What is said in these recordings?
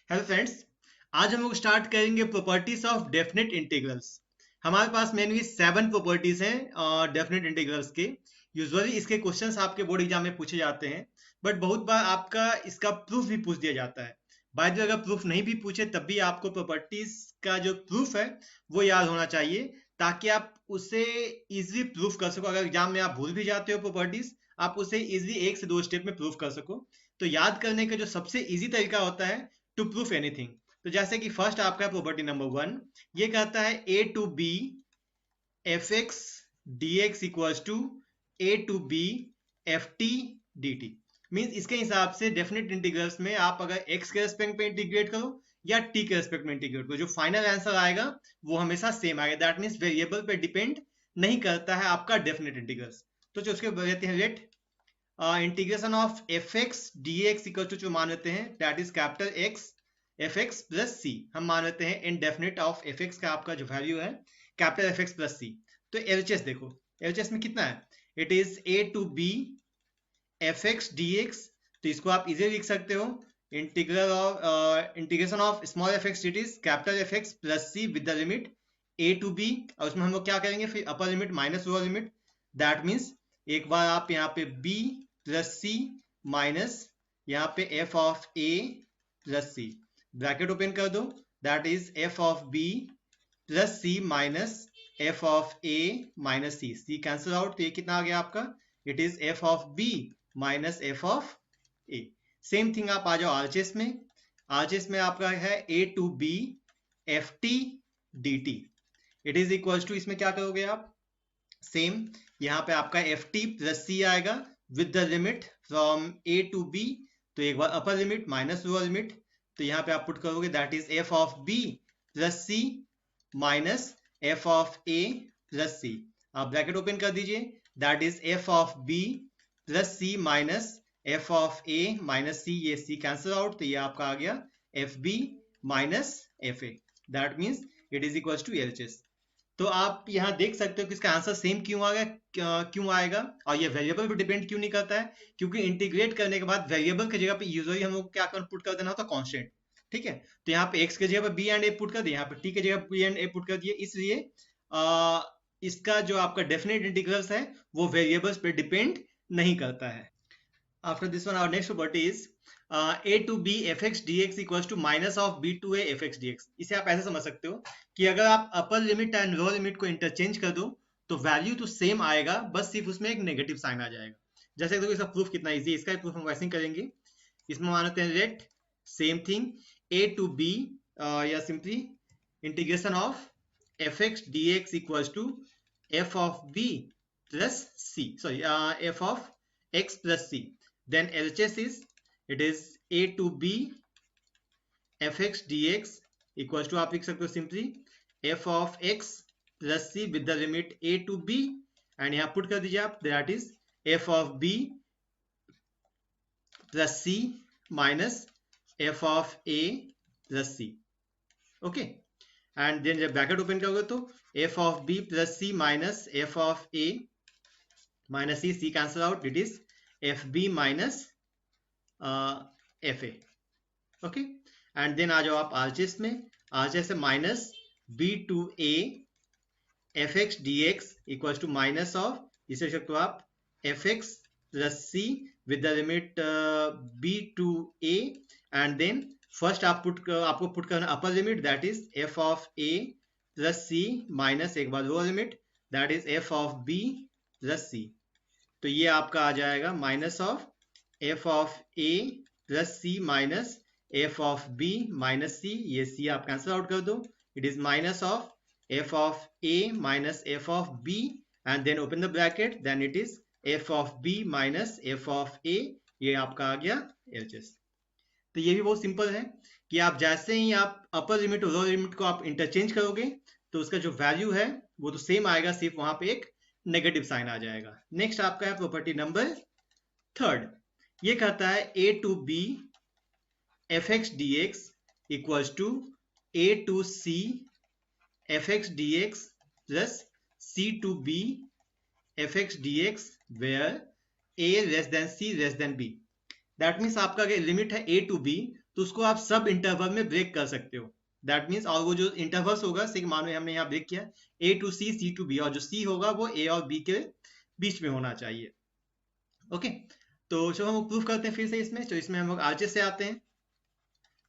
Hello friends, आज हम लोग स्टार्ट करेंगे प्रॉपर्टीज ऑफ डेफिनेट इंटीग्रल्स। हमारे पास मेनली 7 प्रॉपर्टीज हैं डेफिनेट इंटीग्रल्स के। यूजुअली इसके क्वेश्चंस आपके बोर्ड एग्जाम में पूछे जाते हैं, बट बहुत बार आपका इसका प्रूफ भी पूछ दिया जाता है। बाय द वे, अगर प्रूफ नहीं भी पूछे तब भी आपको प्रॉपर्टीज का जो प्रूफ है वो याद होना चाहिए, ताकि आप उसे इजीली प्रूफ कर सको। अगर एग्जाम में आप भूल भी जाते हो प्रॉपर्टीज, आप उसे इजीली 1 से 2 स्टेप में प्रूफ कर सको। तो याद करने का जो सबसे इजी तरीका होता है टू प्रूफ एनीथिंग। तो जैसे कि फर्स्ट आपका प्रॉपर्टी नंबर 1, ये कहता है ए to B F x D x equals to A to B F T D T. Means इसके हिसाब से डेफिनेट इंटीग्रल्स में आप अगर एक्स के रेस्पेक्ट में इंटीग्रेट करो या टी के रेस्पेक्ट में इंटीग्रेट करो, जो फाइनल आंसर आएगा वो हमेशा सेम आएगा। दैट मीन्स वेरिएबल पे डिपेंड नहीं करता है आपका डेफिनेट इंटीग्रल्स। तो जो उसके कहते हैं let integration of F x D x equal to, जो मान लेते हैं that is capital X F x plus C. हम मान लेते हैं इनडेफिनेट ऑफ एफ एक्स का आपका जो वैल्यू है कैपिटल एफ एक्स प्लस सी। तो एलएचएस देखो, एलएचएस में कितना है, it is A to B F x D x. तो इसको आप इजीली लिख सकते हो, integral of integration of small F X it is capital F x plus C with the limit A to B. और उसमें हम लोग क्या करेंगे, फिर upper limit minus lower limit. That means एक बार आप यहाँ पे बी प्लस सी माइनस यहाँ पे f of a plus c, bracket open कर दो, that is f of b plus C minus F of a minus c. C cancel out, तो ये कितना आ गया आपका, it is f of B minus F of a. Same thing आप आ जाओ आरचेस में। आरचेस में आपका है ए to B F T D t. It is equal to, इसमें क्या करोगे आप, सेम यहाँ पे आपका एफ टी प्लस सी आएगा with the limit from a to b. तो एक बार upper limit minus lower limit, तो यहाँ पे आप पुट करोगे that is f of b plus C minus F of a plus c. आप ब्रैकेट ओपन कर दीजिए, that is f of b plus C minus F of a minus c. ये c cancel out, तो ये आपका आ गया f b minus f A. That means it is equal to LHS. तो आप यहाँ देख सकते हो कि इसका आंसर सेम क्यों आ गया, क्यों आएगा, और ये वेरिएबल पे डिपेंड क्यों नहीं करता है, क्योंकि इंटीग्रेट करने के बाद वेरिएबल की जगह पे यूजुअली हम लोग क्या पुट कर देना होता है, कांस्टेंट। ठीक है, तो यहाँ पे x की जगह पे b एंड a पुट कर दिए, यहाँ पे t की जगह b एंड a पुट कर दिए। इसलिए इसका जो आपका डेफिनेट इंटीग्रल्स है वो वेरिएबल्स पे डिपेंड नहीं करता है। After this one, our next property is a to b fx dx equals to minus of b to a fx dx। इसे आप ऐसे समझ सकते हो कि अगर आप upper limit and lower limit को इंटरचेंज कर दो तो वैल्यू तो सेम आएगा, बस सिर्फ उसमें एक नेगेटिव साइन आ जाएगा। जैसे देखो इसका प्रूफ कितना इजी है, इसका प्रूफ हम वैसे ही करेंगे। इसमें मानते हैं let same thing a to b या simply integration of fx dx equals to f of b plus c, sorry f of x plus c। Then LHS is, it is a to b fx dx equals to, आप लिख सकते हो simply f of x plus c with the limit a to b, and यहाँ put कर दीजिए आप, that is f of b plus c minus f of a plus c। Okay, and then जब bracket open करोगे तो f of b plus c minus f of a minus c, c cancel out, it is fb minus fa। Okay, and then आ जाओ आप RHS में। RHS से minus b to a F x D x equal to minus of, इसे सकते हो आप f x plus C with the limit b to a, and then first आपको पुट करना upper limit, that is f of a plus C minus एक बार lower limit, that is f of b plus सी। तो ये आपका आ जाएगा minus of f of a plus C minus f of b minus c। ये c आप cancel out कर दो, it is minus of f of a minus f of b, and then open the bracket, then it is f of b minus f of a। ये आपका आ गया LHS। तो ये भी बहुत सिंपल है कि आप जैसे ही आप अपर लिमिट और लोअर लिमिट को आप इंटरचेंज करोगे तो उसका जो वैल्यू है वो तो सेम आएगा, सिर्फ वहां पे एक नेगेटिव साइन आ जाएगा। नेक्स्ट आपका है प्रॉपर्टी नंबर 3, ये कहता है a to b fx dx equals to a to c fx dx plus c to b fx dx where a less than c less than b। That means आपका अगर limit है a to b तो उसको आप सब interval में break कर सकते हो। दैट मीन्स, और वो जो इंटरवल्स होगा, मान लो हमने यहाँ ब्रेक किया ए टू सी टू बी, और जो सी होगा वो ए और बी के बीच में होना चाहिए। ओके, तो जब हम प्रूफ करते हैं फिर से इसमें, तो इसमें हम लोग आरएचएस से आते हैं,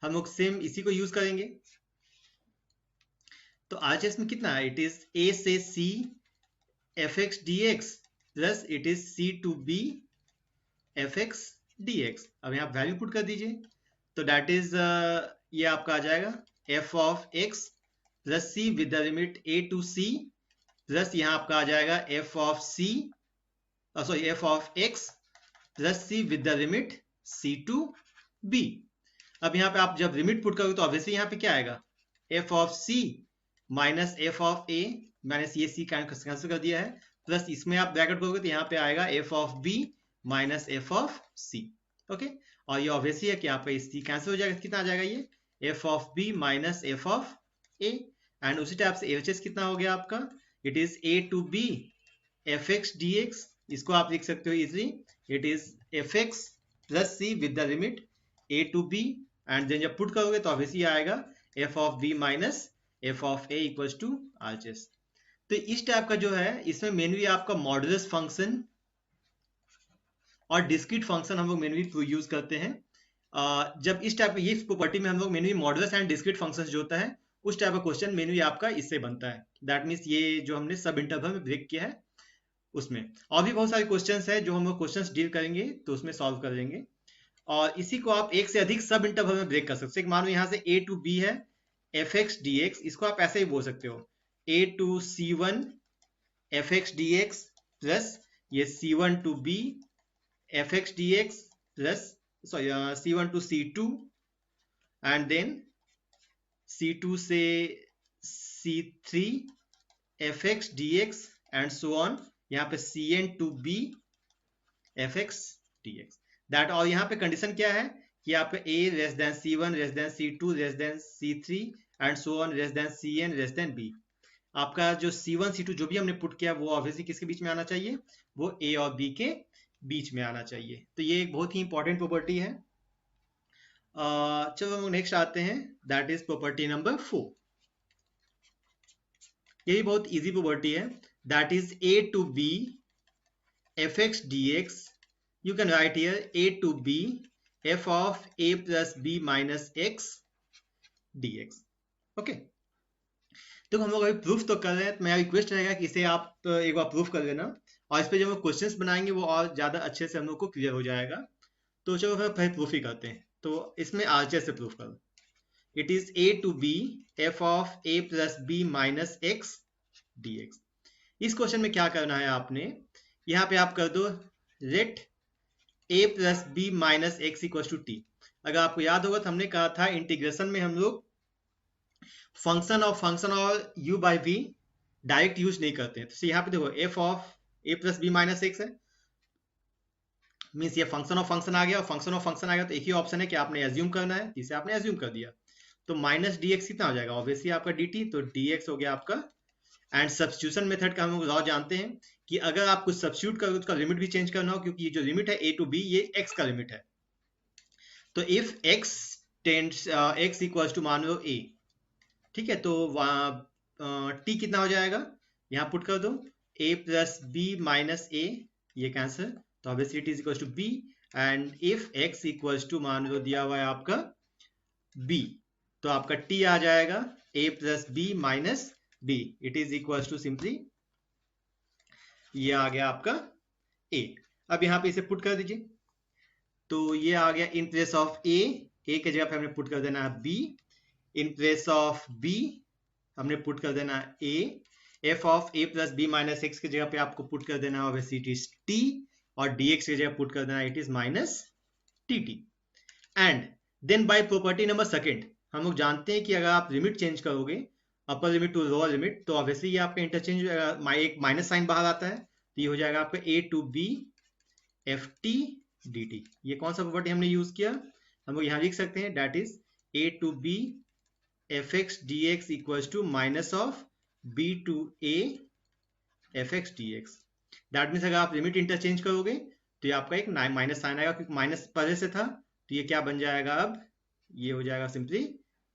हम लोग सेम इसी को यूज करेंगे। तो आरएचएस में कितना है, इट इज ए से C F x D x plus it is C to B F x D X. अब यहाँ वैल्यू पुट कर दीजिए, तो दैट इज ये आपका आ जाएगा F of X plus C with the limit A to C, plus यहाँ आपका आ जाएगा F of C, sorry F of X plus C with the limit C to B. अब यहाँ पे आप जब लिमिट पुट करोगे तो ऑब्वियसली यहाँ पे क्या आएगा, F of c minus F of a, मैंने ये सी कैंसिल कर दिया है, प्लस इसमें आप ब्रैकेट करोगे तो यहाँ पे आएगा F of B minus F of C. Okay, और ये ऑब्वियसली है कि आपका इस सी कैंसिल हो जाएगा, कितना आ जाएगा ये F of B minus F of A. And उसी टाइप से एच एस कितना हो गया आपका, it is A to B F x D x, इसको आप लिख सकते हो easily, it is F x plus C with the limit A to B, and then जब पुट करोगे तो ऑब्वियसली आएगा F of B minus F of A equals to RHS. तो इस टाइप का जो है, इसमें मेनली आपका मॉडुलस फंक्शन और डिस्क्रीट फंक्शन हम लोग मेनली यूज करते हैं। जब इस टाइप ये प्रॉपर्टी में हम लोग mainly modulus and discrete functions जो होता है, उस टाइप का क्वेश्चन मेनली आपका इससे बनता है। दैट मीन्स ये जो हमने सब इंटरवल में ब्रेक किया है उसमें, और भी बहुत सारे क्वेश्चंस है जो हम लोग क्वेश्चंस डील करेंगे तो उसमें सॉल्व कर लेंगे। और इसी को आप एक से अधिक सब इंटरवल में ब्रेक कर सकते हैं। मान लो यहाँ से ए टू बी है एफ एक्स डी एक्स, इसको आप ऐसे ही बोल सकते हो a to c one f x D x plus ये c one to B F x D x plus sorry c one to c two, and then c two से c three f x D x and so on, यहाँ पे c n to B F x D x that. और यहाँ पे condition क्या है कि आपका a less than c1 less than c2 less than c3 and so on less than cn less than b। आपका जो c1 c2 जो भी हमने पुट किया वो ऑब्वियसली किसके बीच में आना चाहिए, वो a और b के बीच में आना चाहिए। तो ये एक बहुत ही इंपॉर्टेंट प्रॉपर्टी है। चलो हम नेक्स्ट आते हैं, दैट इज प्रॉपर्टी नंबर 4। ये भी बहुत इजी प्रॉपर्टी है, that is a to b F x D X, you can write here a to b f of a plus b minus x dx। Okay, तो हम लोग अभी proof तो कर रहे हैं, तो मेरा रिक्वेस्ट रहेगा कि इसे आप एक बार प्रूफ कर लेना, और इस पे जब हम क्वेश्चंस बनाएंगे वो और ज्यादा अच्छे से हम लोग को क्लियर हो जाएगा। तो चलो फिर पहले प्रूफ ही करते हैं। तो इसमें आरएचएस से प्रूफ करो, it is a to b f of a plus b minus x dx। इस क्वेश्चन में क्या करना है आपने, यहाँ पे आप कर दो let a plus B minus x equal to T. अगर आपको याद होगा तो हमने कहा था इंटीग्रेशन में हम लोग फंक्शन और u by v direct use नहीं करते हैं। तो यहाँ पे देखो f of a plus B minus X है, मीन्स ये फंक्शन ऑफ फंक्शन आ गया, और फंक्शन ऑफ फंक्शन आ गया तो एक ही ऑप्शन है कि आपने एज्यूम करना है, इसे आपने एज्यूम कर दिया। तो माइनस डी एक्स कितना हो जाएगा, ऑब्वियसली आपका डी टी, तो डी एक्स हो गया आपका। एंड सब्स्टिट्यूशन मेथड का हम लोग लॉ जानते हैं कि अगर आप कुछ सब्स्टिट्यूट करोगे उसका लिमिट भी चेंज करना हो, क्योंकि ये जो लिमिट है a टू b ये x का लिमिट है। तो if x tends x equals to मान लो a, ठीक है, तो t कितना हो जाएगा, यहाँ पुट कर दो a plus B minus a, ये कैंसिल, तो obviously t is equals to b। And if x equals to मान लो दिया हुआ है आपका b, तो आपका t आ जाएगा a plus B minus b, it is equals to simply ये आ गया आपका a। अब यहाँ पे इसे पुट कर दीजिए, तो ये आ गया इन प्लेस ऑफ a के जगह पे हमने पुट कर देना है b, in place of b हमने पुट कर देना है a, f of a plus B minus X की जगह पे आपको पुट कर देना है इट इज t, और dx की जगह पुट कर देना it is minus tt। And then by property number second हम लोग जानते हैं कि अगर आप लिमिट चेंज करोगे upper limit to lower limit, तो ऑब्वियसली ये आपका इंटरचेंज एक माइनस साइन बाहर आता है, तो ये हो जाएगा आपका a to b F T D T. ये कौन सा प्रॉपर्टी हमने यूज किया, हम लोग यहाँ लिख सकते हैं that is a to b F x D x equals to minus of b to a F x D x. That means अगर आप लिमिट इंटरचेंज करोगे तो ये आपका एक माइनस साइन आएगा, क्योंकि माइनस पहले से था, तो ये क्या बन जाएगा अब ये हो जाएगा simply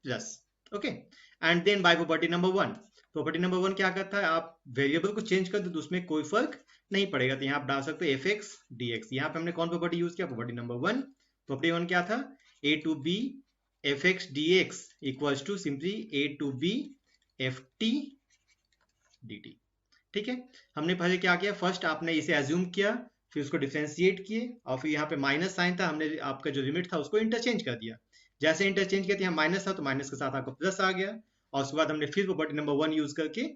plus. Okay, and then by property number 1, property number 1 क्या करता है, आप वेरिएबल को चेंज कर दो तो उसमें कोई फर्क नहीं पड़ेगा, तो यहाँ आप डाल सकते हो एफ एक्स डी एक्स। यहाँ पे हमने कौन प्रॉपर्टी यूज किया, प्रॉपर्टी नंबर 1। प्रॉपर्टी 1 क्या था, a to B F x D x equals to simply a to B F T D t. ठीक है, हमने पहले क्या किया, फर्स्ट आपने इसे एज्यूम किया, फिर उसको डिफरेंशिएट किए, और फिर यहाँ पे माइनस साइन था, हमने आपका जो लिमिट था उसको इंटरचेंज कर दिया। जैसे इंटरचेंज किया, यहाँ माइनस था तो माइनस के साथ आपका प्लस आ गया, और उसके बाद हमने फिर प्रॉपर्टी नंबर 1 यूज करके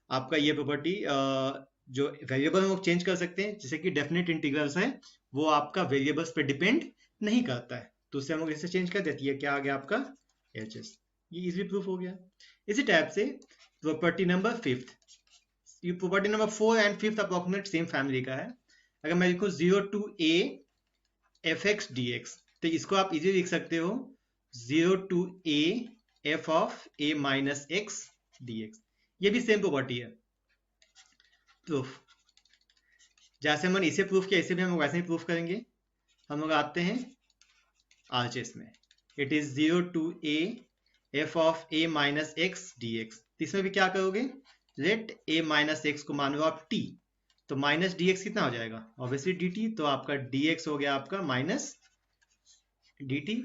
आपका ये प्रॉपर्टी जो वेरिएबल वो चेंज कर सकते हैं, जैसे कि डेफिनेट इंटीग्रल्स है वो आपका वेरिएबल्स पे डिपेंड नहीं करता है, तो उससे हम लोग इसे चेंज कर देती है, क्या आ गया आपका एच एस। ये इजीली प्रूफ हो गया। इसी टाइप से प्रॉपर्टी नंबर 5, ये property number 4 and 5 approximate same family का है। अगर मैं लिखूं 0 to a F x D x, तो इसको आप इजीली लिख सकते हो 0 to a F of a minus x D x. ये भी सेम प्रॉपर्टी है। प्रूफ जैसे हमने इसे प्रूफ किया, इसे भी हम वैसे ही प्रूफ करेंगे। हम लोग आते हैं आरचेस में, it is 0 to a F of a minus x D X. इसमें भी क्या करोगे, लेट a माइनस एक्स को मान लो आप t, तो माइनस डी एक्स कितना हो जाएगा, ऑब्वियसली डी टी, तो आपका dx हो गया आपका minus D T.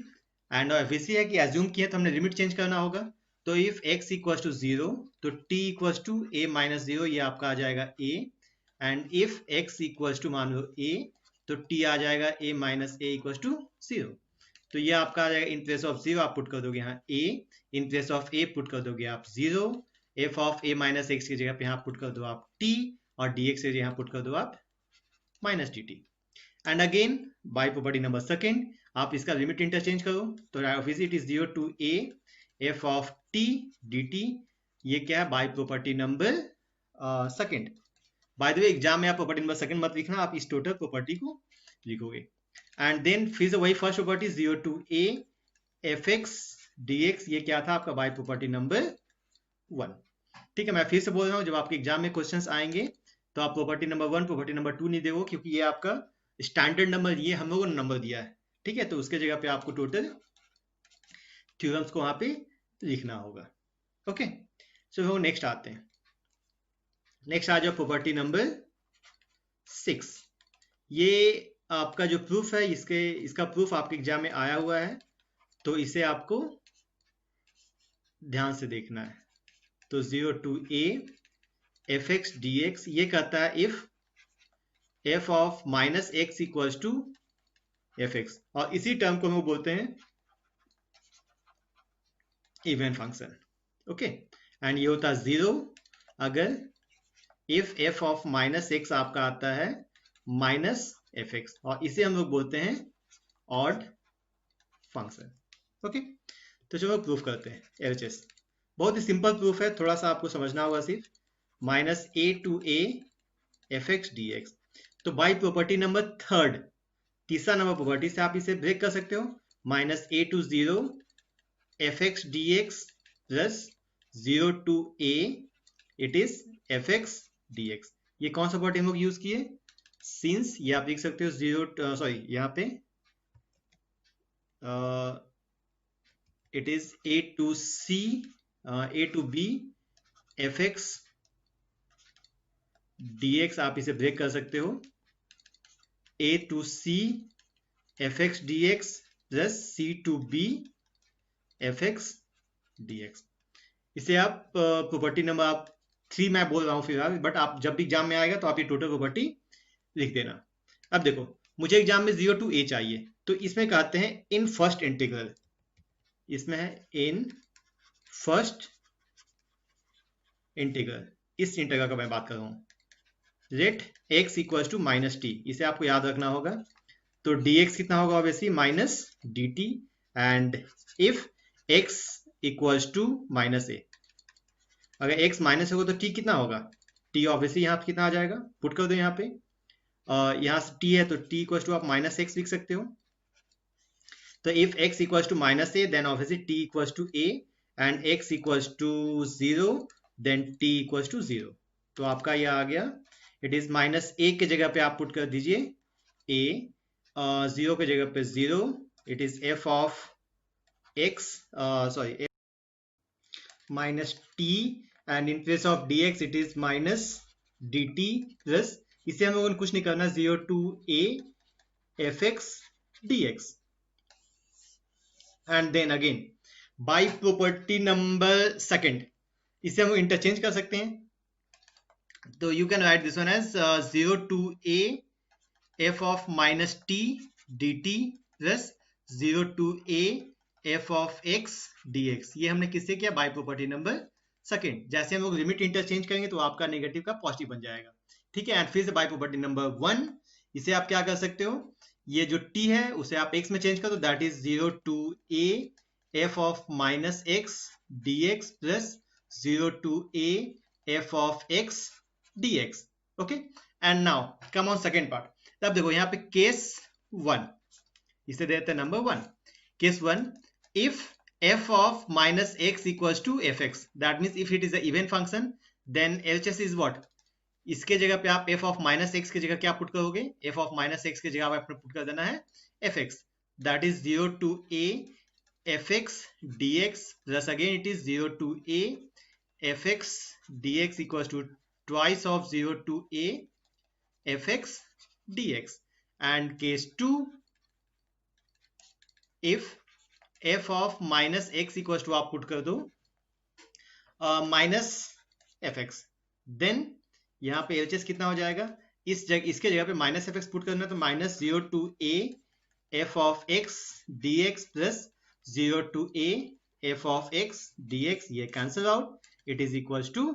And obviously है कि एज्यूम किया तो हमने लिमिट चेंज करना होगा, तो इफ x इक्वल्स टू 0 तो t equals to a minus 0, ये आपका आ जाएगा a, and if x equals to मान लो a तो t आ जाएगा a minus a equals to 0। तो ये आपका आ जाएगा इन प्लेस ऑफ 0 आप पुट कर दोगे यहाँ a, in place of a put कर दोगे आप 0, F of a minus X की जगह पे यहाँ पुट कर दो आप t, और dx से यहाँ पुट कर दो आप minus dt। And again by property number 2 आप इसका लिमिट इंटरचेंज करो, तो obviously it is 0 to a F of t dt। ये क्या है, by property number 2। By the way exam में आप प्रॉपर्टी नंबर 2 मत लिखना, आप इस टोटल प्रॉपर्टी को लिखोगे। एंड देन फिर से वही first property 0 to a F x D x, ये क्या था आपका बाय प्रॉपर्टी नंबर 1। ठीक है, मैं फिर से बोल रहा हूँ, जब आपके एग्जाम में क्वेश्चंस आएंगे तो आप प्रॉपर्टी नंबर 1 प्रॉपर्टी नंबर 2 नहीं देखो, क्योंकि ये आपका स्टैंडर्ड नंबर, ये हम लोगों ने नंबर दिया है। ठीक है, तो उसके जगह पे आपको टोटल थ्योरम्स को वहां पे लिखना होगा। ओके, सो नेक्स्ट आते हैं। नेक्स्ट आ जाओ प्रॉपर्टी नंबर 6। ये आपका जो प्रूफ है, इसका प्रूफ आपके एग्जाम में आया हुआ है, तो इसे आपको ध्यान से देखना है। तो 0 to a F x D x, ये कहता है if f of minus X equals to F X, और इसी टर्म को हम बोलते हैं इवन फंक्शन। ओके, एंड ये होता है 0 अगर if f of minus x आपका आता है माइनस एफ एक्स, और इसे हम लोग बोलते हैं ऑड फंक्शन। ओके, तो चलो प्रूफ करते हैं एलएचएस। बहुत ही सिंपल प्रूफ है, थोड़ा सा आपको समझना होगा सिर्फ। Minus a to a F x D x, तो बाई प्रॉपर्टी नंबर 3, तीसरा नंबर प्रॉपर्टी से आप इसे ब्रेक कर सकते हो। Minus a to 0 F x D x plus 0 to a it is F x D x. ये कौन सा प्रॉपर्टी हम लोग यूज किए, सिंस, ये आप लिख सकते हो 0 सॉरी यहाँ पे it is a to c a to b F X dx, आप इसे ब्रेक कर सकते हो a to c F x D x plus c to b F x D X. इसे आप प्रॉपर्टी नंबर आप 3 मैं बोल रहा हूं फिलहाल, बट आप जब भी एग्जाम में आएगा तो आप ये टोटल प्रॉपर्टी लिख देना। अब देखो, मुझे एग्जाम में 0 टू a चाहिए, तो इसमें कहते हैं इन फर्स्ट इंटीग्रल, इसमें है इन फर्स्ट इंटीग्रल, इस इंटीग्रल का मैं बात कर रहा हूं, let x equal to minus t, इसे आपको याद रखना होगा। तो dx कितना होगा, obviously minus dt, and if x equal to minus a, अगर x माइनस होगा तो t कितना होगा, t ऑब्वियसली यहाँ पे कितना आ जाएगा, पुट कर दो यहाँ पे, यहाँ से t है तो t इक्वल टू आप माइनस एक्स लिख सकते हो। तो if x equal to minus A then obviously t equal to a, and x equal to 0 then t equal to 0। तो आपका ये आ गया, इट इज माइनस ए के जगह पे आप पुट कर दीजिए a, 0 के जगह पे 0, it is f of x sorry minus t, and in place of dx it is minus dt plus, इसे हम लोगों ने कुछ नहीं करना, 0 to a fx dx. And then again by property number second, इसे हम इंटरचेंज कर सकते हैं. तो you can write this one as 0 to a f of minus t dt plus 0 to a f of x dx. ये हमने किससे किया? By property number second. जैसे हम लोग लिमिट इंटरचेंज करेंगे तो आपका नेगेटिव का पॉजिटिव बन जाएगा. ठीक है. एंड फिर से बाय प्रॉपर्टी नंबर वन, इसे आप क्या कर सकते हो, ये जो t है उसे आप x में चेंज कर दो, that is 0 to a f of minus x dx plus 0 to a f of x dx. Okay. And now come on second part. तब देखो यहाँ पे केस वन, इसे देते हैं number one. Case one, if f of minus x equals to fx, that means if it is an even function then LHS is what? इसके जगह पे आप f of minus x की जगह क्या पुट करोगे? f of minus x की जगह आपने पुट कर देना है fx, that is 0 to a fx dx plus again it is 0 to a fx dx equals to twice of 0 to a fx dx. And case 2, if f of minus x equals to आप put कर दो minus fx, then यहाँ पे LHS कितना हो जाएगा? इसके जगह पे माइनस fx पुट करना, तो minus 0 to a f of x dx plus 0 to a f of x dx, ये cancel out, it is equals to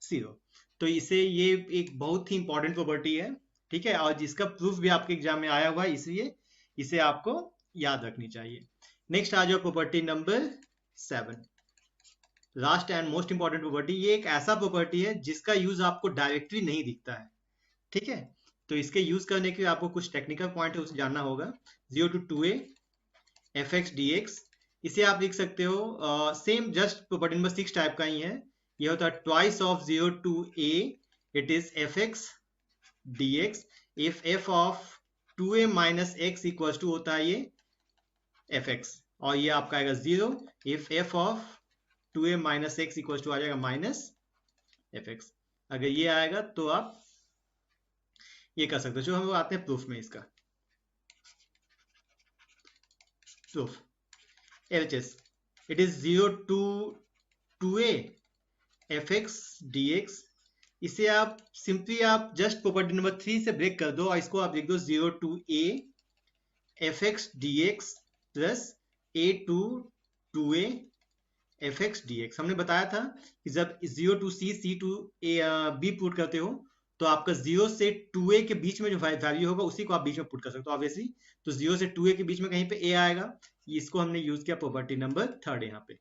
0. तो इसे ये एक बहुत ही इंपॉर्टेंट प्रॉपर्टी है. ठीक है. और जिसका प्रूफ भी आपके एग्जाम में आया हुआ है, इसलिए इसे आपको याद रखनी चाहिए. नेक्स्ट आ जाओ property number 7, last and most important property. ये एक ऐसा प्रॉपर्टी है जिसका यूज आपको डायरेक्टली नहीं दिखता है. ठीक है. तो इसके यूज करने के लिए आपको कुछ टेक्निकल पॉइंट है उसे जानना होगा. 0 to 2a fx dx, इसे आप लिख सकते हो same just property number 6 type का ही है. ये होता है twice of 0 to a, it is fx dx. If f of 2a minus x equals to होता है ये fx, और ये आपका आएगा 0. If f of 2a minus x equals to आ जाएगा माइनस fx. अगर ये आएगा तो आप ये कर सकते हो. जो हम आते हैं प्रूफ में, इसका proof LHS, it is 0 to 2a fx dx. इसे आप सिंपली आप जस्ट प्रॉपर्टी नंबर 3 से ब्रेक कर दो और इसको आप लिख दो 0 to a fx dx plus a to 2a fx dx. हमने बताया था कि जब 0 to c, c to b put करते हो तो आपका 0 से 2a के बीच में जो वैल्यू होगा उसी को आप बीच में पुट कर सकते हो ऑब्वियसली. तो 0 से 2a के बीच में कहीं पे a आएगा, इसको हमने यूज किया प्रॉपर्टी नंबर 3 यहाँ पे.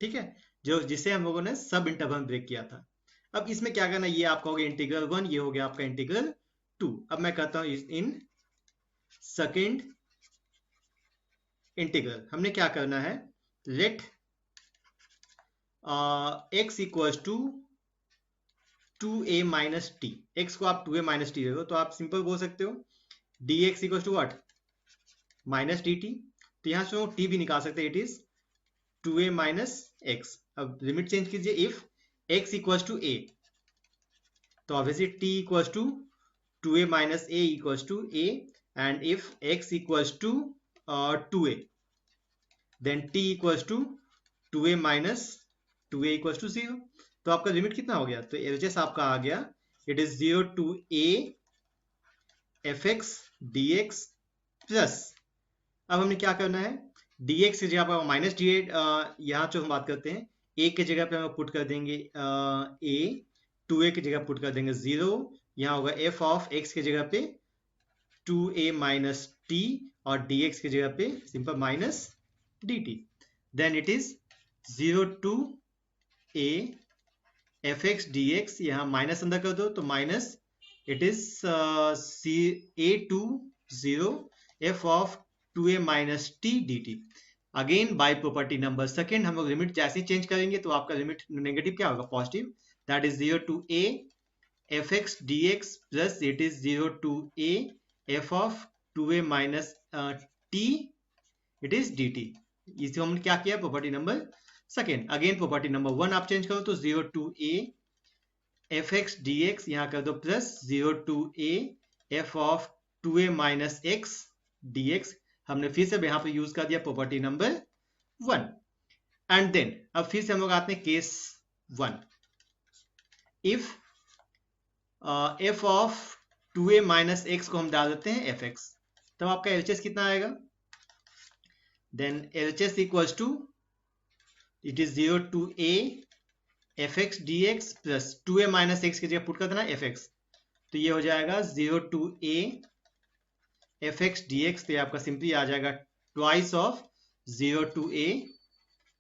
ठीक है. जो जिसे हम लोगों ने सब इंटरवल ब्रेक किया था. अब इसमें क्या करना, ये आपका हो गया इंटीग्रल 1, ये हो गया आपका इंटीग्रल 2. अब मैं कहता हूं इन सेकंड इंटीग्रल हमने क्या करना है, let x equals to 2a minus T. x को आप 2a माइनस टी दे दो तो आप सिंपल बोल सकते हो dx equals to what, minus dt. तो यहां से t भी निकाल सकते हैं, it is 2a minus x. अब लिमिट चेंज कीजिए. If x equals to a, तो obviously t equals to 2a minus a equals to a. And if x equals to 2a, then t equals to 2a minus 2a equals to 0. तो आपका limit कितना हो गया? तो LHS आपका आ गया, it is 0 to a fx dx plus, अब हमने क्या करना है, dx की जगह पर माइनस डी, यहाँ जो हम बात करते हैं a की जगह पे हम पुट कर देंगे a, 2a की जगह पुट कर देंगे 0. यहाँ होगा f ऑफ x की जगह पे 2a माइनस t और dx की जगह पे simple minus dt. Then it is 0 to a fx dx, यहाँ माइनस अंदर कर दो तो minus, it is a to 0 f of 2a minus t dt. Again by property number second हम लोग लिमिट जैसे चेंज करेंगे तो आपका लिमिट नेगेटिव क्या होगा, positive. That is 0 to a fx dx plus it is 0 to a f of 2a minus t, it is dt. इसी हमने क्या किया, property number second. Again property number 1 आप चेंज करो तो 0 to a F x D x, यहां कर दो plus 0 to a F of 2a minus x D x. हमने फिर से यहां पे यूज कर दिया प्रॉपर्टी नंबर 1। एंड देन अब फिर से हम लोग आते हैं case 1। If f of 2a minus x को हम डाल देते हैं एफ एक्स, तब आपका एलएचएस कितना आएगा, then LHS equals to it is 0 to a F x D x plus 2a minus X की जगह पुट कर देना एफ एक्स, तो ये हो जाएगा 0 to a F x D x, तो ये आपका सिंपली आ जाएगा twice of 0 to a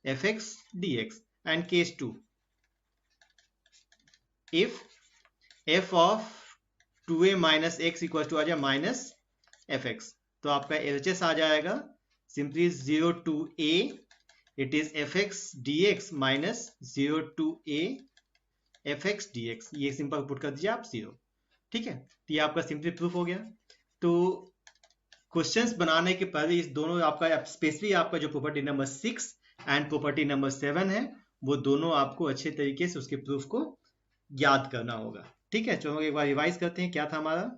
F x D x. And case 2, if f of 2a minus x equal to आ जाए माइनस एफ एक्स, तो आपका एलएचएस आ जाएगा simply 0 to a it is F x D x minus 0 to a F x D x, ये simple put कर दीजिए आप 0। ठीक है, तो ये आपका सिंपली प्रूफ हो गया। तो क्वेश्चंस बनाने के पहले इस दोनों आपका स्पेशली आपका जो property number 6 and property number 7 है, वो दोनों आपको अच्छे तरीके से उसके प्रूफ को याद करना होगा। ठीक है, चलो एक बार रिवाइज करते हैं। क्या था हमारा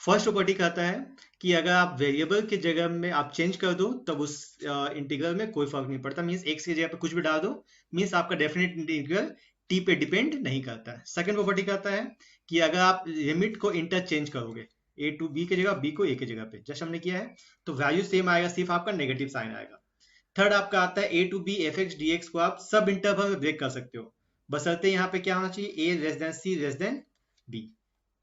फर्स्ट प्रॉपर्टी, कहता है कि अगर आप वेरिएबल की जगह में आप चेंज कर दो तब उस इंटीग्रल में कोई फर्क नहीं पड़ता, मींस एक्स की जगह पे कुछ भी डाल दो, मींस आपका डेफिनेट इंटीग्रल टी पे डिपेंड नहीं करता है। सेकंड प्रॉपर्टी कहता है कि अगर आप लिमिट को इंटरचेंज करोगे, ए टू बी की जगह बी को ए की जगह पे, जैसे हमने किया है, तो वैल्यू सेम आएगा, सिर्फ आपका नेगेटिव साइन आएगा। थर्ड आपका आता है ए to B F x D x को आप सब इंटरवल में ब्रेक कर सकते हो, बशर्ते यहाँ पे क्या होना चाहिए, ए लेस देन सी लेस देन बी।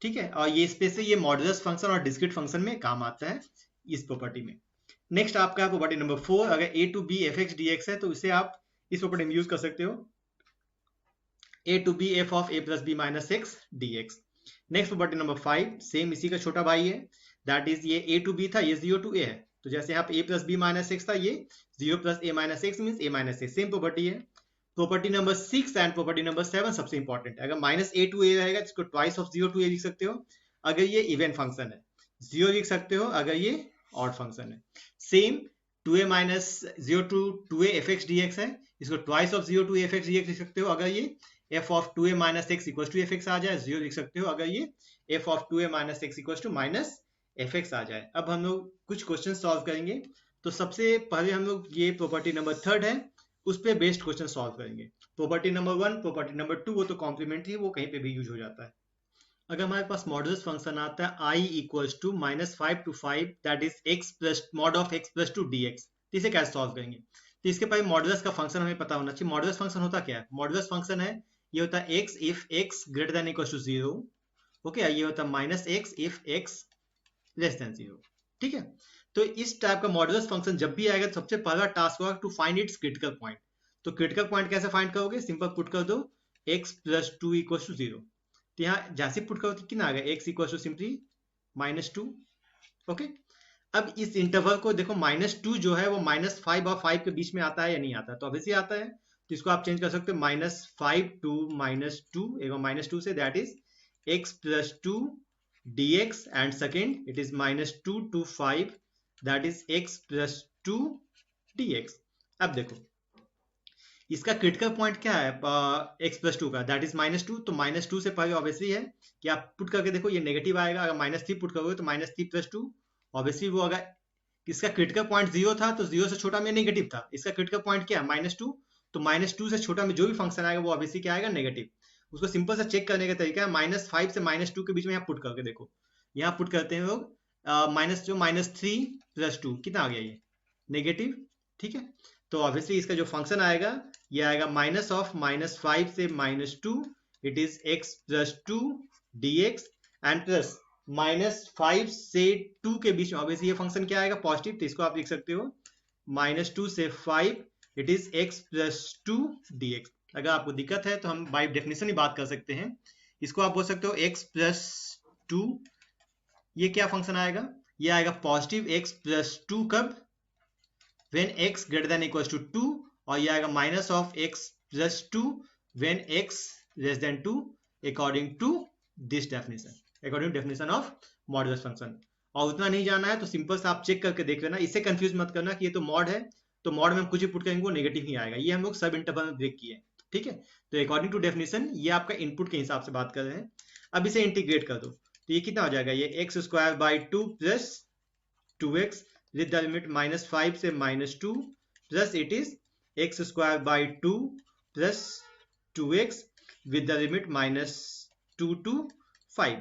ठीक है, और ये स्पेशली ये मॉडुलस फंक्शन और डिस्क्रीट फंक्शन में काम आता है इस प्रॉपर्टी में। नेक्स्ट आपका प्रॉपर्टी नंबर 4, अगर a to B F x D x है तो इसे आप इस प्रॉपर्टी में यूज कर सकते हो, a to B f of a plus B minus x D x. Next property number 5 same इसी का छोटा भाई है, दैट इज ये ए टू बी था, ये 0 to a है, तो जैसे यहाँ पे a plus B minus x था, ये 0 plus a minus x means a minus x, same property है। Property number 6 and property number 7 सबसे इंपॉर्टेंट है, अगर माइनस a टू a रहेगा इसको ट्वाइस ऑफ 0 to a लिख सकते हो, अगर ये इवन फंक्शन है 0 लिख सकते हो, अगर ये ऑड फंक्शन है। Same 2a minus 0 to 2a f x D x है, इसको twice of 0 to a F x D x लिख सकते हो, अगर ये f of 2a minus x equal to F x आ जाए 0 लिख सकते हो, अगर ये f of 2a minus x equal to minus f x आ जाए। अब हम लोग कुछ क्वेश्चन सॉल्व करेंगे, तो सबसे पहले हम लोग ये प्रॉपर्टी नंबर 3 है उस पर बेस्ड क्वेश्चन सॉल्व करेंगे। प्रॉपर्टी नंबर 1 प्रॉपर्टी नंबर 2 वो तो कॉम्प्लीमेंट्री, वो कहीं पे भी यूज हो जाता है। अगर हमारे पास मॉडुलस फंक्शन आता है i equals to -5 to 5 that is x plus mod of x plus 2 dx, तो इसे कैसे सॉल्व करेंगे, तो इसके पहले मॉडुलस का फंक्शन हमें पता होना चाहिए। मॉडुलस फंक्शन होता क्या है, मॉडुलस फंक्शन है ये होता है x if x greater than equals to 0, okay, ये होता है minus x if x less than 0। ठीक है, तो इस टाइप का मॉडुलस फंक्शन जब भी आएगा तो सबसे पहला टास्क होगा to find its critical point. तो क्रिटिकल पॉइंट कैसे फाइंड करोगे, सिंपल पुट कर दो x प्लस 2 इक्वल्स टू 0, तो यहाँ जैसे पुट करो तो कितना आ गया, x equals to simply -2। Okay, अब इस इंटरवल को देखो -2 जो है वो -5 और 5 के बीच में आता है या नहीं आता है, तो ऑब्वियसली आता है, तो इसको आप चेंज कर सकते हो -5 to -2, एक -2 say that is x plus 2 dx, and second it is -2 to 5 that is x plus 2 dx। अब देखो इसका क्रिटिकल पॉइंट क्या है x प्लस 2 का, दैट इज -2, तो -2 से पहले ऑब्वियसली है कि आप पुट करके देखो ये नेगेटिव आएगा, अगर -3 पुट करोगे तो -3 प्लस 2, ऑब्वियसली वो अगर इसका क्रिटिकल पॉइंट 0 था तो 0 से छोटा में नेगेटिव था, इसका क्रिटिकल पॉइंट क्या है -2, तो -2 से छोटा में जो भी फंक्शन आएगा वो ऑब्वियसली क्या आएगा, नेगेटिव। उसको सिंपल सा चेक करने का तरीका है -5 से -2 के बीच में यहाँ पुट करके देखो, यहाँ पुट करते हैं लोग -3 प्लस 2 कितना आ गया, ये नेगेटिव। ठीक है, तो ऑब्वियसली इसका जो फंक्शन आएगा ये आएगा माइनस ऑफ -5 से -2 it is x plus 2 dx, and plus -5 से 2 के बीच में ऑब्वियसली ये फंक्शन क्या आएगा, पॉजिटिव, तो इसको आप लिख सकते हो -2 से 5 it is x plus 2 dx। अगर आपको दिक्कत है तो हम बाय डेफिनेशन ही बात कर सकते हैं, इसको आप बोल सकते हो x प्लस 2, ये क्या फंक्शन आएगा, ये आएगा पॉजिटिव x प्लस 2 कब, when x greater than equals to 2, और ये आएगा minus of x plus 2 when x less than 2 according to this definition, according to definition of modulus function। और उतना नहीं जाना है तो सिंपल से आप चेक करके देख लेना, इससे कंफ्यूज मत करना कि ये तो मॉड है, तो मॉड में हम कुछ भी पुट करेंगे वो नेगेटिव ही आएगा। ये हम लोग सब इंटरवल में ब्रेक किए, ठीक है। तो अकॉर्डिंग टू डेफिनेशन ये आपका इनपुट के हिसाब से बात कर रहे हैं। अब इसे इंटीग्रेट कर दो, तो ये कितना हो जाएगा, ये X square by two plus 2x with the limit -5 से -2 plus it is X square by two plus 2x with the limit -2 to 5।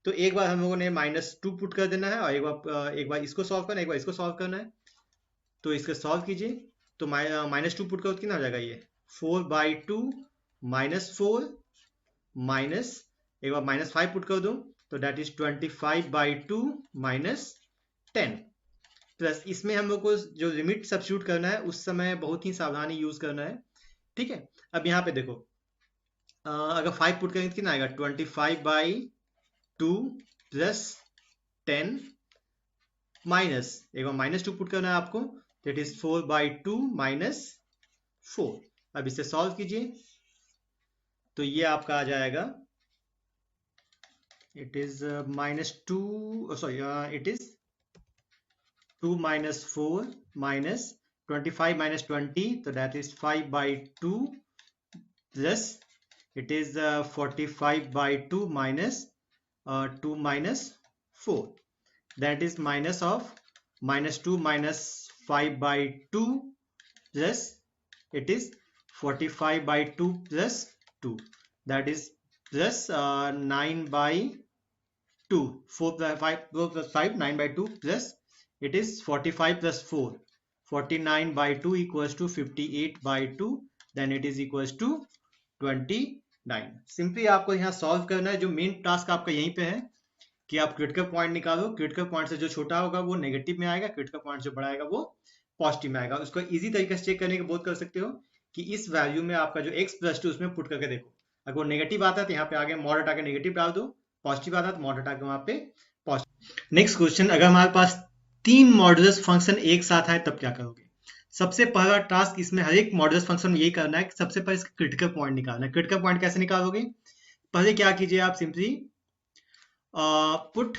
तो एक बार हम लोगों ने -2 पुट कर देना है और एक बार इसको सॉल्व करना है, एक बार इसको सॉल्व करना है। तो इसको सॉल्व कीजिए, तो -2 पुट करो, कितना हो जाएगा ये 4/2 -4 माइनस, एक बार -5 पुट कर दो, तो दैट इज 25/2 -10 प्लस, इसमें हम लोग को जो लिमिट सब्स्टिट्यूट करना है उस समय बहुत ही सावधानी यूज करना है, ठीक है। अब यहाँ पे देखो, अगर 5 पुट करेंगे तो कितना आएगा 25/2 प्लस 10 माइनस, एक बार -2 पुट करना है आपको, दैट इज 4/2 -4। अब इसे सॉल्व कीजिए, तो ये आपका आ जाएगा, it is -2, sorry it is 2 - 4 minus 25 minus 20, so that is 5/2 plus it is 45/2 minus 2 minus 4, that is minus of -2 minus 5/2 plus it is 45/2 plus 2, that is plus 9/2, 4 plus 5 9/2 plus it is 45 plus 4, 49/2 equals to 58/2, then it is equals to 29। Simply आपको यहाँ solve करना है, जो main task आपका यहीं पे है कि आप क्रिटिकल पॉइंट निकालो, क्रिटिकल पॉइंट से जो छोटा होगा वो नेगेटिव में आएगा, क्रिटिकल पॉइंट जो बड़ा आएगा वो पॉजिटिव में आएगा। उसको इजी तरीके से चेक करने के बहुत कर सकते हो कि इस वैल्यू में आपका जो x+2 उसमें पुट करके देखो, अगर वो नेगेटिव आता है तो यहाँ पे आगे मॉड हटा के नेगेटिव डाल दो, पॉजिटिव आता है तो मॉड हटा के वहां पे पॉजिटिव। नेक्स्ट क्वेश्चन, अगर हमारे पास 3 मॉडुलस फंक्शन एक साथ आए तब क्या करोगे। सबसे पहला टास्क इसमें हर एक मॉडुलस फंक्शन में यही करना है कि सबसे पहले इसका क्रिटिकल पॉइंट निकालना है। क्रिटिकल पॉइंट कैसे निकालोगे, पहले क्या कीजिए आप simply put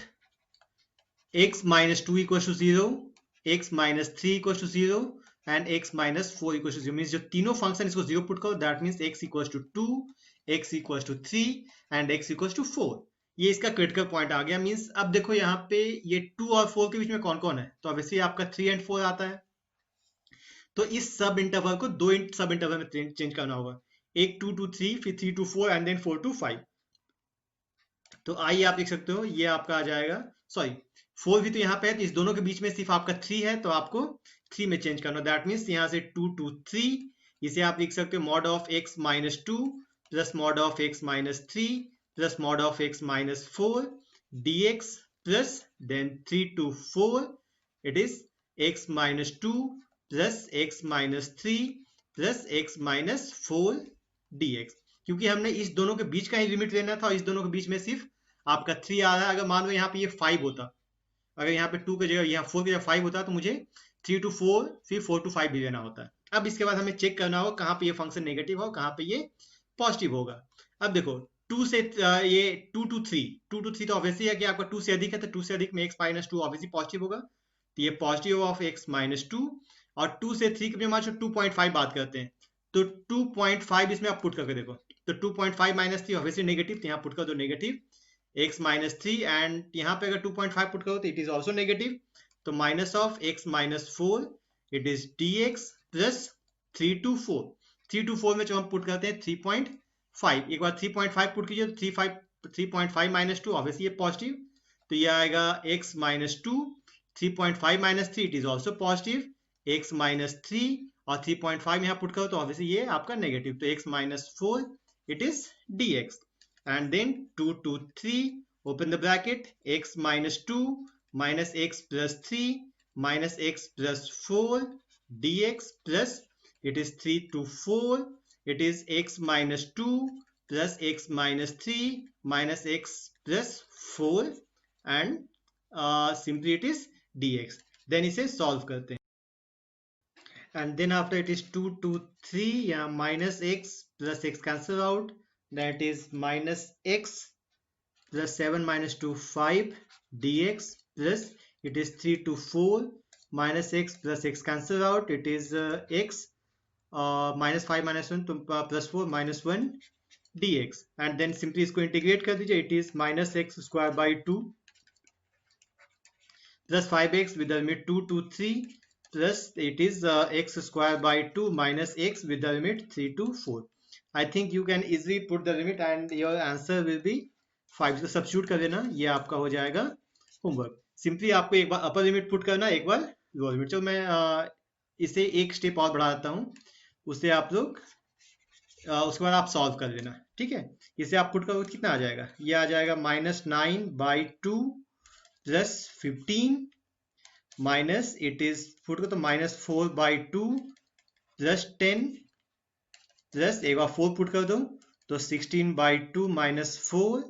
x - 2 equals to 0, x - 3 equals to 0 and x - 4 equals to 0, means जो तीनों फंक्शन इसको 0 पुट करो, that means x equals to 2, x equals to 3 and x equals to 4। ये इसका क्रिटिकल पॉइंट आ गया। मीन्स अब देखो यहाँ पे ये 2 और 4 के बीच में कौन कौन है, तो ऑब्वियसली आपका 3 and 4 आता है। तो इस सब इंटरवल को दो सब इंटरवल में चेंज करना होगा, एक 2 to 3, फिर 3 to 4 एंड देन 4 to 5। तो आइए आप देख सकते हो ये आपका आ जाएगा, सॉरी 4 भी तो यहाँ पे है, तो इस दोनों के बीच में सिर्फ आपका 3 है, तो आपको 3 में चेंज करना, दैट मीन्स यहाँ से 2 to 3, इसे आप लिख सकते हो mod of x - 2 plus mod of x - 3 plus mod of x - 4 dx plus then 3 to 4 it is x - 2 plus x - 3 plus x - 4 dx, क्योंकि हमने इस दोनों के बीच का ही लिमिट लेना था और इस दोनों के बीच में सिर्फ आपका 3 आ रहा है। अगर मान लो यहाँ पे ये 5 होता, अगर यहाँ पे 2 की जगह यहाँ 4 की जगह 5 होता, तो मुझे 3 to 4 फिर 4 to 5 भी लेना होता है। अब इसके बाद हमें चेक करना होगा कहाँ पे ये फंक्शन नेगेटिव हो, कहाँ पे ये पॉजिटिव होगा। अब देखो 2 से ये 2 to 3, 2 to 3 तो ऑब्वियसली है कि आपका 2 से अधिक है, तो 2 से अधिक में x - 2 ऑब्वियसली पॉजिटिव होगा, तो ये पॉजिटिव ऑफ x - 2। और 2 से 3 के मान 2.5 बात करते हैं, तो 2.5 इसमें आप पुट करके देखो, तो 2.5 - 3 ऑब्वियसली नेगेटिव, तो यहाँ पुट कर दो नेगेटिव x - 3 एंड यहाँ पे अगर 2.5 पुट करो तो इट इज ऑल्सो नेगेटिव, तो minus of x - 4 it is dx plus 3 to 4, 3 to 4 में जो हम पुट करते हैं 3.5, एक बार 3.5 पुट कीजिए तो 3.5 - 2 ऑब्वियसली ये पॉजिटिव, तो ये आएगा x - 2, 3.5 - 3 it is also positive, x - 3 और 3.5 यहाँ पुट करो तो ऑब्वियसली ये आपका नेगेटिव, तो x - 4 it is dx and then 2 to 3 open the bracket, x - 2 minus x plus 3 minus x plus 4 dx plus it is 3 to 4, it is x - 2 plus x - 3 minus x plus 4 and simply it is dx। then इसे solve करते हैं, and then after it is 2 to 3, yeah, minus x plus x cancel out, that is minus x plus 7 - 2 5 dx plus it is 3 to 4 minus x plus x cancel out, it is x minus 5 minus 1 तो plus 4 minus 1 dx, and then simply इसको integrate कर दीजिए, it is minus x square by 2 plus 5x with the limit 2 to 3 plus it is x square by 2 minus x with the limit 3 to 4. I think you can easily put the limit and your answer will be 5. तो substitute कर देना, ये आपका हो जाएगा homework. Simply आपको एक बार अपर लिमिट पुट करना, एक बार लोअर लिमिट. चलो मैं इसे एक स्टेप और बढ़ा देता हूँ, उससे आप लोग उसके बाद आप सॉल्व कर लेना. ठीक है, इसे आप पुट करोगे कितना आ जाएगा, ये आ जाएगा -9/2 plus 15 minus it is put को तो -4/2 प्लस 10 प्लस एक बार 4 पुट कर दो तो 16/2 minus 4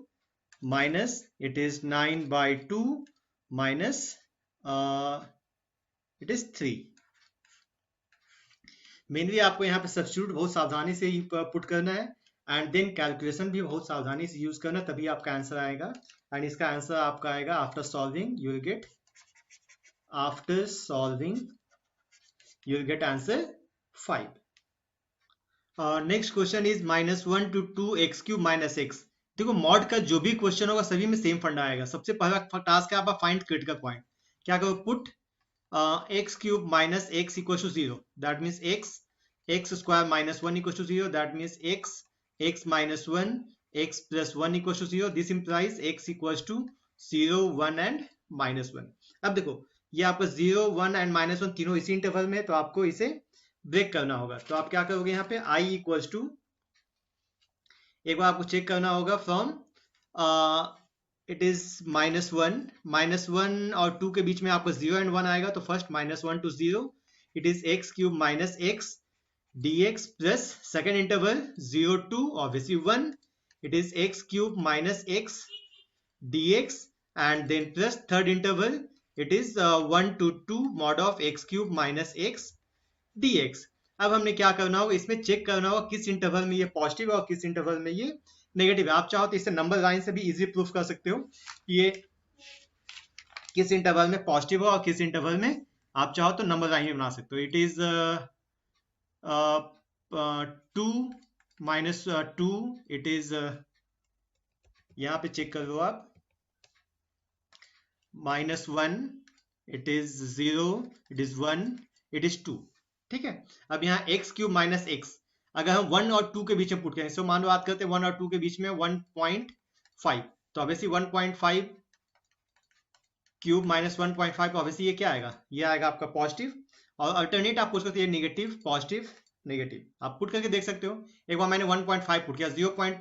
minus it is 9/2 minus it is 3. Mainly आपको यहाँ पे सब्स्टिट्यूट बहुत सावधानी से ही पुट करना है, एंड देन कैलकुलेशन भी बहुत सावधानी से यूज करना, तभी आपका आंसर आएगा. एंड इसका आंसर आपका आएगा after solving you will gate, after solving you will get answer 5. Next question is -1 to 2x cube minus x. देखो मॉड का जो भी क्वेश्चन होगा सभी में सेम फंडा आएगा. सबसे पहला टास्क है आपका फाइंड क्रिटिकल पॉइंट. क्या करो, put x cube minus x equals to 0. That means x square minus 1 equals to 0. That means x minus 1, x plus 1 equals to 0. This implies x equals to 0, 1 and -1. अब देखो ये आपका 0, 1 and -1 तीनों इसी interval में, तो आपको इसे ब्रेक करना होगा. तो आप क्या करोगे, यहाँ पे i इक्वल्स टू, एक बार आपको चेक करना होगा फ्रॉम इट इज -1 और 2 के बीच में आपको 0 and 1 आएगा. तो first -1 to 0 it is x cube minus x dx plus second interval 0 to obviously 1 it is x cube minus x dx, and then plus third interval it is 1 to 2 mod of x cube minus x dx. अब हमने क्या करना होगा, इसमें check करना होगा किस interval में ये पॉजिटिव और किस इंटरवल में ये नेगेटिव है. आप चाहो तो इसे नंबर लाइन से भी इजी प्रूफ कर सकते हो ये किस इंटरवल में पॉजिटिव है और किस इंटरवल में आप चाहो तो नंबर लाइन में बना सकते हो. It is 2 minus 2 it is यहाँ पे चेक कर लो आप, -1 it is 0 it is 1 it is 2. ठीक है, अब यहाँ x क्यूब माइनस x अगर हम 1 और 2 के बीच में पुट करें, सो मान लो बात करते हैं 1 और 2 के बीच में 1.5, तो ऑब्वियसली 1.5 क्यूब माइनस 1.5 ऑब्वियसली ये क्या आएगा, ये आएगा आपका पॉजिटिव. और अल्टरनेट आप पुट सकते हैं नेगेटिव पॉजिटिव नेगेटिव, आप पुट करके देख सकते हो. एक बार मैंने 1.5 पुट किया, 0.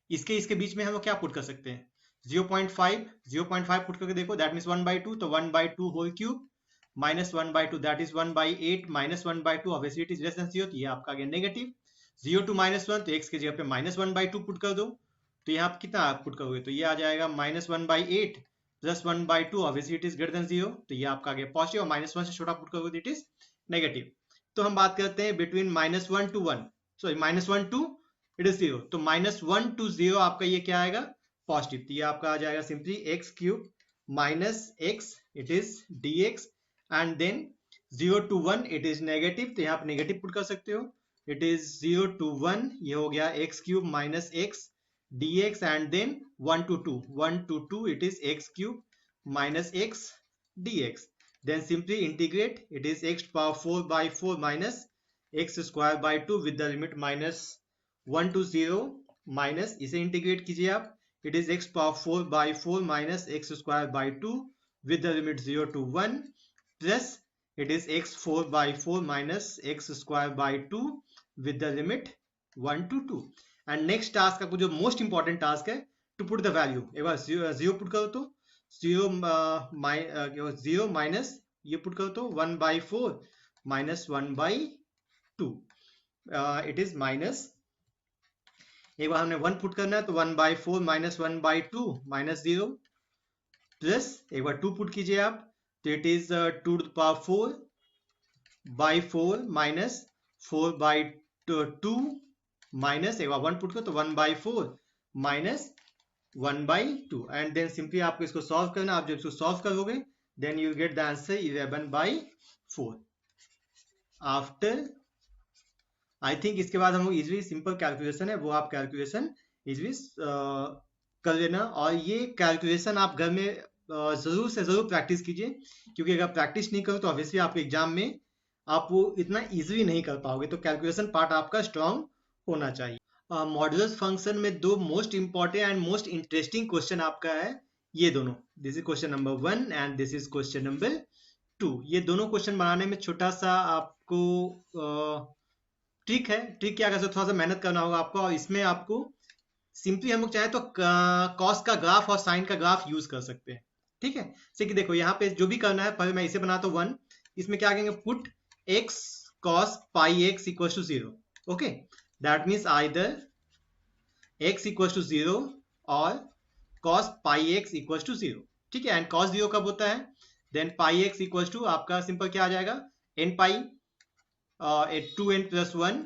इसके बीच में हम लोग क्या पुट कर सकते हैं, 0.5 पुट करके देखो, दैट मीन्स 1/2, तो 1/2 whole cube minus 1/2 that is 1/8 minus 1/2 obviously it is less than 0, तो ये आपका गया नेगेटिव. 0 to -1 तो x के जगह पे -1/2 पुट कर दो, तो यहाँ आप कितना पुट करोगे, तो ये आ जाएगा -1/8 plus 1/2 obviously it is greater than 0, तो ये आपका गया पॉजिटिव. और -1 से छोटा पुट करोगे इट इज नेगेटिव. तो हम बात करते हैं between -1 to 1, sorry -1 to it is 0, तो -1 to 0 आपका ये क्या आएगा पॉजिटिव. तो ये आपका आ जाएगा simply x cube minus x it is dx, and then 0 to 1 it is negative, तो यहाँ आप नेगेटिव पुट कर सकते हो. इट इज 0 to 1 ये हो गया x cube minus x dx, and then 1 to 2 it is x cube minus x dx. Then simply integrate, it is x power 4/4 minus x square by 2 with the limit -1 to 0 minus, इसे integrate कीजिए आप, it is x power 4/4 minus x square by 2 with the limit 0 to 1 plus it is x 4/4 minus x square by 2 with the limit 1 to 2. and next task आपको जो most important task है to put the value, एक बार 0 put करो तो 0 minus ये put करो तो 1/4 minus 1/2 it is minus, एक बार हमने 1 पुट करना है तो 1/4 minus 1/2 minus 0 प्लस एक बार 2 पुट कीजिए आप, तो it is 2 to the power 4/4 minus 4/2 minus एक बार 1 पुट करो तो 1/4 माइनस 1/2, एंड देन सिंपली आपको इसको सॉल्व करना. आप जब इसको सॉल्व करोगे then you get the answer 11/4. After I think इसके बाद हम लोग इजली सिंपल कैलकुलेशन है वो आप कैलकुलेशन इजली कर लेना, और ये कैलकुलेशन आप घर में जरूर से जरूर प्रैक्टिस कीजिए, क्योंकि अगर प्रैक्टिस नहीं करो तो ऑब्वियसली आपके एग्जाम में आप वो इतना इजीली नहीं कर पाओगे। तो कैलकुलेशन पार्ट आपका स्ट्रांग होना चाहिए। मॉड्यूलस फंक्शन में दो most important and most interesting question आपका है ये दोनों। This is question number 1 and this is question number 2। ये दोनों क्वेश्चन बनाने में छोटा सा आपको ट्रिक है। ट्रिक क्या कर सकते, थोड़ा सा मेहनत करना होगा आपको, और इसमें आपको सिंपली हम लोग चाहे तो कॉस का ग्राफ और साइन का ग्राफ यूज कर सकते हैं। ठीक है, जैसे कि देखो यहाँ पे जो भी करना है, पहले मैं इसे बनाता हूँ 1, इसमें क्या करेंगे, put x cos pi x equals to 0. okay, that means either x equals to 0 और cos pi x equals to 0. ठीक है, एंड cos 0 कब होता है, then pi x equals to आपका सिंपल क्या आ जाएगा, n pi 2n plus 1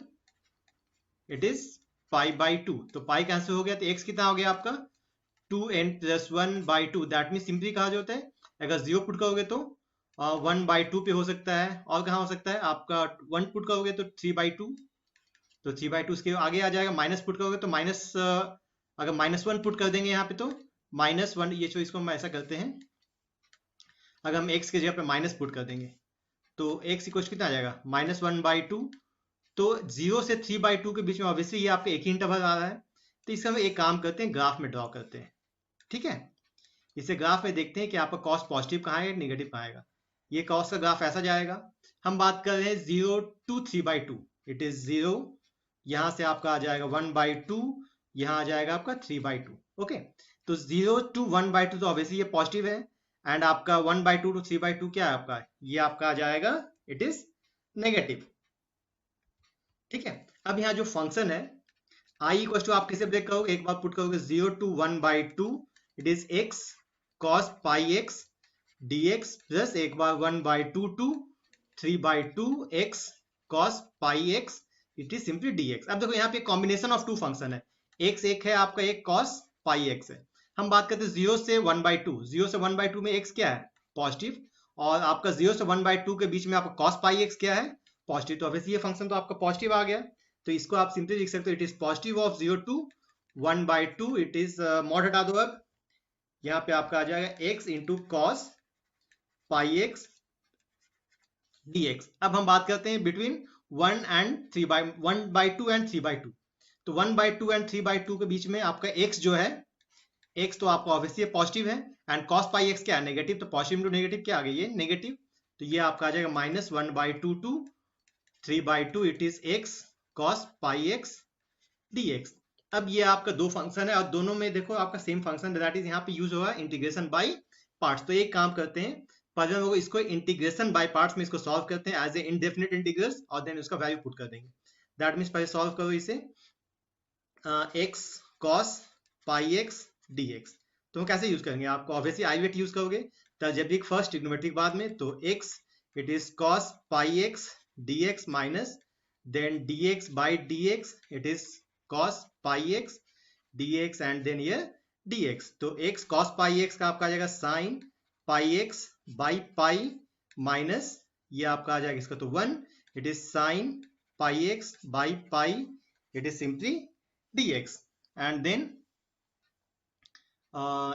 it is pi by 2, तो पाई कैंसिल हो गया, तो x कितना हो गया आपका 2n plus 1/2। That mean simply कहा जाता है, अगर 0 पुट करोगे तो 1/2 पे हो सकता है, और कहाँ हो सकता है आपका 1 पुट करोगे तो 3/2, तो 3/2 इसके आगे आ जाएगा। माइनस पुट करोगे तो माइनस, अगर -1 पुट कर देंगे यहाँ पे तो -1, ये इसको हम ऐसा करते हैं, अगर हम x के जगह पे माइनस पुट कर देंगे तो x इक्वल कितना आ जाएगा -1/2। तो 0 से 3/2 के बीच में ऑब्वियसली ये आपका एक ही इंटरवल आ रहा है, तो इसका हम एक काम करते हैं, ग्राफ में ड्रॉ करते हैं। ठीक है, इसे ग्राफ में देखते हैं कि आपका कॉस पॉजिटिव कहाँ है, नेगेटिव कहाँ आएगा। ये कॉस का ग्राफ ऐसा जाएगा। हम बात कर रहे हैं 0 to 3/2, इट इज 0, यहाँ से आपका आ जाएगा 1/2, यहाँ आ जाएगा आपका 3/2। ओके, तो 0 to 1/2 तो ऑब्वियसली ये पॉजिटिव है, एंड आपका 1/2 to 3/2 क्या है आपका, ये आपका आ जाएगा इट इज नेगेटिव। ठीक है, अब यहाँ जो फंक्शन है i इक्वल टू आप कैसे ब्रेक करोगे, एक बार पुट करोगे 0 to 1/2, it is x cos pi x dx plus एक बार 1/2 to 3/2 x cos pi x, it is simply dx। अब देखो यहाँ पे कॉम्बिनेशन ऑफ टू फंक्शन है, x एक है आपका, एक cos pi x है। हम बात करते हैं 0 से 1/2, 0 से 1/2 में x क्या है, पॉजिटिव, और आपका 0 से 1/2 के बीच में आपका cos pi x क्या है, पॉजिटिव, तो ऑब्वियसली ये फंक्शन तो आपका पॉजिटिव आ गया, तो इसको आप सिंपली लिख सकते हो, it is positive of 0 to 1/2, it is mod हटा दो, अब यहाँ पे आपका आ जाएगा x into cos pi X dx। अब हम बात करते हैं बिटवीन 1/2 एंड 3/2, तो 1/2 एंड 3/2 के बीच में आपका x जो है, x तो आपका ऑब्वियसली पॉजिटिव है, एंड cos पाई एक्स क्या है, नेगेटिव, तो पॉजिटिव इंटू नेगेटिव क्या आ गया, ये नेगेटिव, तो ये आपका आ जाएगा -1/2 to 3/2, it is x cos pi X dx। अब ये आपका दो फंक्शन है, और दोनों में देखो आपका सेम फंक्शन, दैट इज यहाँ पे यूज हुआ इंटीग्रेशन बाय पार्ट्स। तो एक काम करते हैं, पहले हम लोग इसको इंटीग्रेशन बाय पार्ट्स में इसको सॉल्व करते हैं एज ए इनडेफिनिट इंटीग्रल्स, और देन उसका वैल्यू पुट कर देंगे। दैट मीन्स पहले सॉल्व करो इसे, x cos पाई एक्स dx, तो हम कैसे यूज करेंगे, आपको ऑब्वियसली आइवेट यूज करोगे, अलजेब्रिक फर्स्ट, ट्रिग्नोमेट्रिक बाद में, तो x it is cos pi X dx minus then dx by dx, it is cos pi X dx and then ये dx, तो x cos पाई एक्स का आपका आ जाएगा sin pi x by pi minus ये आपका आ जाएगा इसका तो 1, it is sin pi x by pi, it is simply dx, and then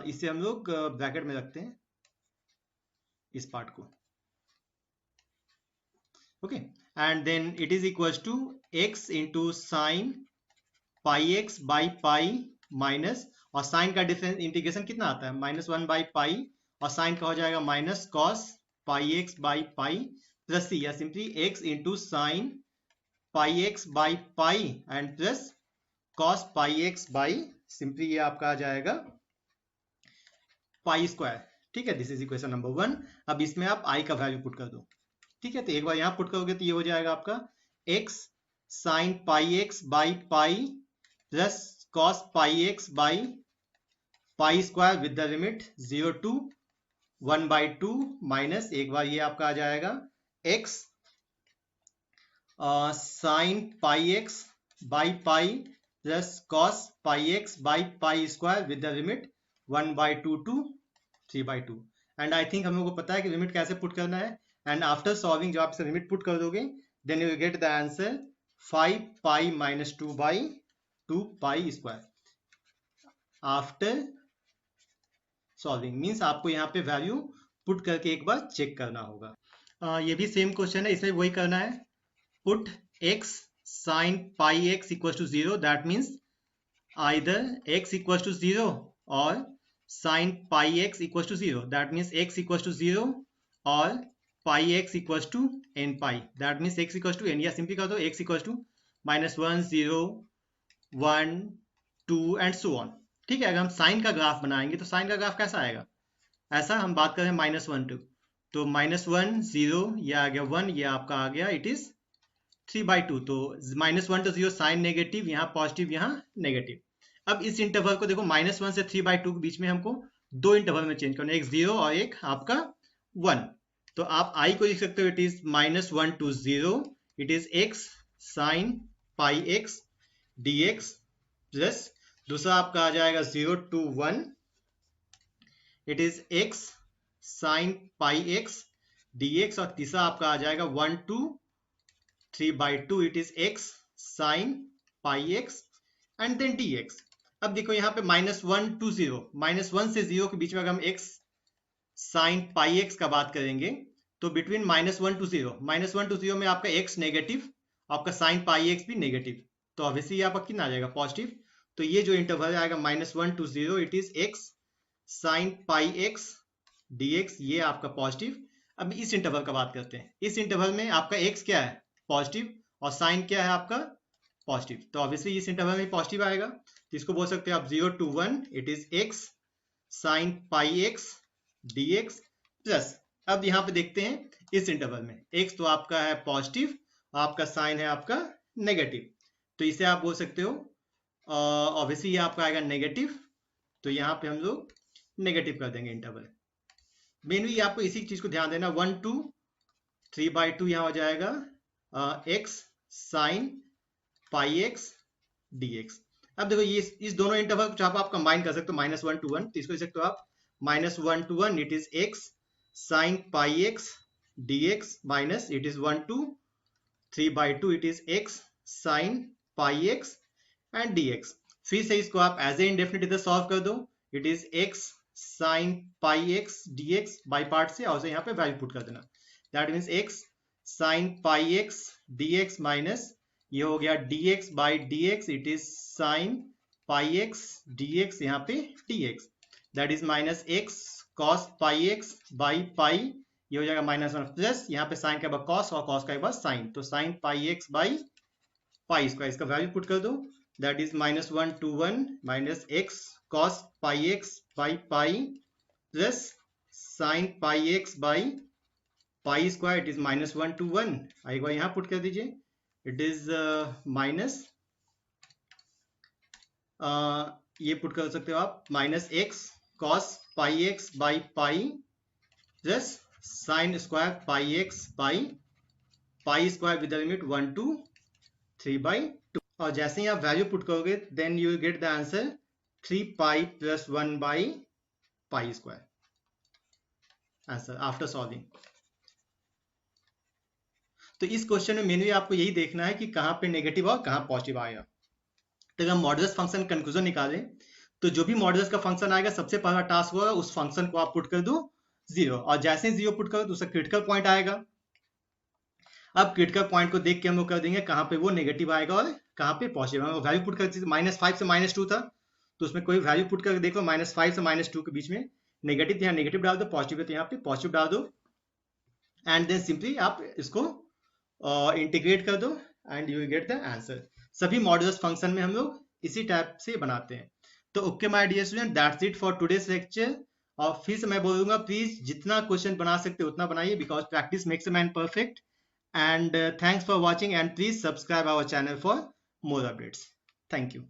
इसे हम लोग ब्रैकेट में रखते हैं इस पार्ट को। Okay, and then it is equals to x into sine pi x by pi minus, और साइन का डिफरेंस इंटीग्रेशन कितना आता है, -1/पाई, और साइन का हो जाएगा minus cos pi x by pi plus c, या simply x into sine pi x by pi and plus cos pi x by, सिंपली ये आपका आ जाएगा पाई स्क्वायर। ठीक है, दिस इज इक्वेशन नंबर 1। अब इसमें आप i का वैल्यू पुट कर दो। ठीक है, तो एक बार यहाँ पुट करोगे तो ये हो जाएगा आपका x sign pi x by pi plus cos pi x by pi square with the limit 0 to 1/2 minus एक बार ये आपका आ जाएगा x sign pi x by pi plus cos pi x by pi square with the limit 1/2 to 3/2, and I think हम लोगों को पता है कि लिमिट कैसे पुट करना है। एंड आफ्टर सॉल्विंग जब आप इसे लिमिट पुट कर दोगे then you get the answer 5 pi minus 2 by 2 pi square after solving. Means आपको यहाँ पे वैल्यू पुट करके एक बार चेक करना होगा। ये भी सेम क्वेश्चन है, इसमें वही करना है। Put x sin pi x equals to 0, that means either x equals to 0 or sin pi x equals to 0, that means x equals to 0 or pi x equals to n pi, that means x equals to n, या simply कर दो x equals to -1 0 1 2 and so on. ठीक है, अगर हम sign का graph बनाएंगे तो साइन का ग्राफ कैसा आएगा, ऐसा हम बात करें -1 2, तो -1 0 ये आ गया 1, ये आपका आ गया इट इज 3/2, तो -1 to 0 साइन नेगेटिव, यहाँ पॉजिटिव यहाँ नेगेटिव। अब इस इंटरवल को देखो -1 से 3/2 के बीच में हमको दो इंटरवल में चेंज करना है, एक 0 और एक आपका 1। तो आप i को लिख सकते हो it is -1 to 0, it is x sin pi x dx, plus दूसरा आपका आ जाएगा 0 to 1, it is x sin pi x dx, और तीसरा आपका आ जाएगा 1 to 3/2, it is x sin pi x and then dx। अब देखो यहाँ पे -1 to 0, -1 से 0 के बीच में अगर हम x sin pi x का बात करेंगे तो बिटवीन -1 to 0, -1 to 0 में आपका x नेगेटिव, आपका sin pi x भी नेगेटिव, तो ऑब्वियसली आपका कितना आ जाएगा पॉजिटिव। तो ये जो इंटरवल आएगा -1 to 0, it is x sin pi x dx, ये आपका पॉजिटिव। अब इस इंटरवल का बात करते हैं, इस इंटरवल में आपका x क्या है पॉजिटिव और साइन क्या है आपका पॉजिटिव, तो ऑब्वियसली इस इंटरवल में पॉजिटिव आएगा, तो इसको बोल सकते हैं आप 0 to 1, it is x sin pi x dx, plus अब यहाँ पे देखते हैं इस इंटरवल में x तो आपका है पॉजिटिव, आपका साइन है आपका नेगेटिव, तो इसे आप बोल सकते हो ऑब्वियसली ये आपका आएगा नेगेटिव, तो यहाँ पे हम लोग नेगेटिव कर देंगे इंटरवल। मेनली आपको इसी चीज को ध्यान देना, 1 to 3/2 यहाँ हो जाएगा x sin pi x dx। अब देखो ये इस दोनों इंटरवल को आप कंबाइन कर सकते हो, -1 to 1, तो इसको लिख सकते हो आप -1 to 1, it is x sin pi x dx, minus it is 1 to 3/2, it is x sin pi x and dx। फिर से इसको आप एज ए इंडेफिनिट इधर सॉल्व कर दो, it is x sin pi x dx by part से, और यहाँ पे वैल्यू पुट कर देना, that means x sin pi x dx minus ये हो गया dx by dx, it is sin pi x dx, यहाँ पे dx, that is minus x cos pi x by pi, ये हो जाएगा -1, प्लस यहाँ पे साइन के बाद cos और cos के बाद साइन, तो sin pi x by pi square, इसका वैल्यू पुट कर दो, that is -1 to 1 minus x cos pi x by pi plus sin pi x by pi square, it is -1 to 1, एक बार यहाँ put कर दीजिए, इट इज माइनस ये put कर सकते हो आप -x cos pi x by pi plus sin square pi x by pi square with the limit 1 to 3/2, और जैसे ही आप वैल्यू पुट करोगे then you will get the answer 3 pi plus 1 by pi square, answer after solving. तो इस question में mainly आपको यही देखना है कि कहाँ पे नेगेटिव और कहाँ पॉजिटिव आएगा। तो अगर मॉडुलस फंक्शन कंक्लूजन निकालें तो जो भी मॉडुलस का फंक्शन आएगा सबसे पहला टास्क होगा उस फंक्शन को आप पुट कर दो 0, और जैसे ही 0 पुट करो तो उसका क्रिटिकल पॉइंट आएगा। अब क्रिटिकल पॉइंट को देख के हम लोग कर देंगे कहाँ पे वो नेगेटिव आएगा और कहाँ पे पॉजिटिव आएगा। वैल्यू पुट कर -5 से -2 था, तो उसमें कोई वैल्यू पुट करके देखो -5 से -2 के बीच में नेगेटिव, यहाँ नेगेटिव डाल दो, पॉजिटिव है तो यहाँ पे पॉजिटिव डाल दो, एंड देन सिंपली आप इसको इंटीग्रेट कर दो and you will get the answer. सभी मॉडुलस फंक्शन में हम लोग इसी टाइप से बनाते हैं। तो okay my dear student, that's it for today's lecture. और फिर से मैं बोलूंगा प्लीज जितना क्वेश्चन बना सकते हो उतना बनाइए, because practice makes a man perfect. And thanks for watching and please subscribe our channel for more updates. Thank you.